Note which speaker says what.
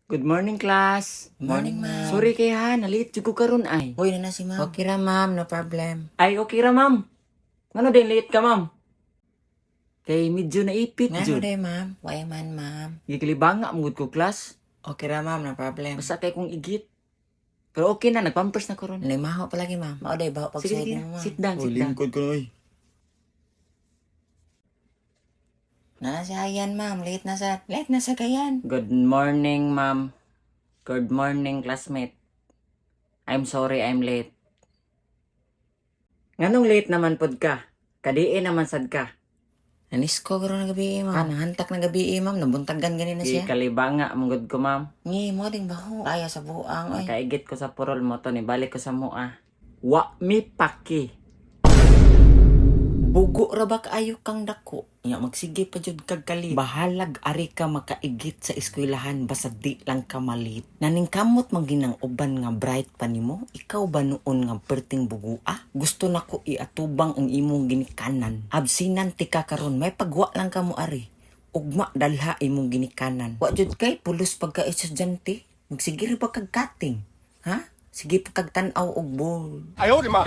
Speaker 1: Good morning, class.
Speaker 2: Morning, ma'am.
Speaker 1: Sorry kay ha, nalit jud ko karon ay.
Speaker 2: Uy, na si ma'am. Okay ra, ma'am. No problem.
Speaker 1: Ay, okay ra, ma'am. Ngano din late ka, ma'am? Kay medyo naipit
Speaker 2: Ngano
Speaker 1: jud.
Speaker 2: day, ma'am? Why man, ma'am?
Speaker 1: Gikilibanga mo gud ko, class.
Speaker 2: Okay ra, ma'am. No problem.
Speaker 1: Basta kay kong igit. Pero okay na, nagpampers na ko ron.
Speaker 2: Nalimaho palagi, ma'am. Mao day, baho
Speaker 1: Sige,
Speaker 2: pagsuot
Speaker 1: sige.
Speaker 2: mo, ma'am.
Speaker 1: Sit down,
Speaker 3: Oh,
Speaker 1: sit down.
Speaker 3: lingkod ko na, oy.
Speaker 2: Na si Ayan, ma'am. Late na sa kayan.
Speaker 1: Good morning, ma'am. Good morning, classmate. I'm sorry I'm late. Nganong late naman pod ka? Kadiin naman sad ka.
Speaker 2: Nanisko garo na gabi, ma'am. Nahantak na gabi, ma'am. Nabuntagan ganina siya.
Speaker 1: Gikalibanga mo gud ko, ma'am.
Speaker 2: Ngi, mo ding baho. Kaya sa buang, oy.
Speaker 1: Makaigit ko sa purol mo to, ni balik ko sa mua. Wa mi paki.
Speaker 2: Bugo ra ba kaayo kang dako? Nya magsige pa jud kag kali. Bahalag ari ka makaigit sa eskwelahan basta di lang ka malit. Naningkamot man ginang uban nga bright pa nimo. Ikaw ba noon nga perting bugua? Gusto nako iatubang ang imong ginikanan. Absinan ti ka karon may pagwa lang ka mo ari. Ugma dalha imong ginikanan. Wa jud kay pulos pagka estudyante. Magsige ra ba kag cutting? Ha? Sige pa kag tan-aw og ball.
Speaker 3: Ayaw, di ma.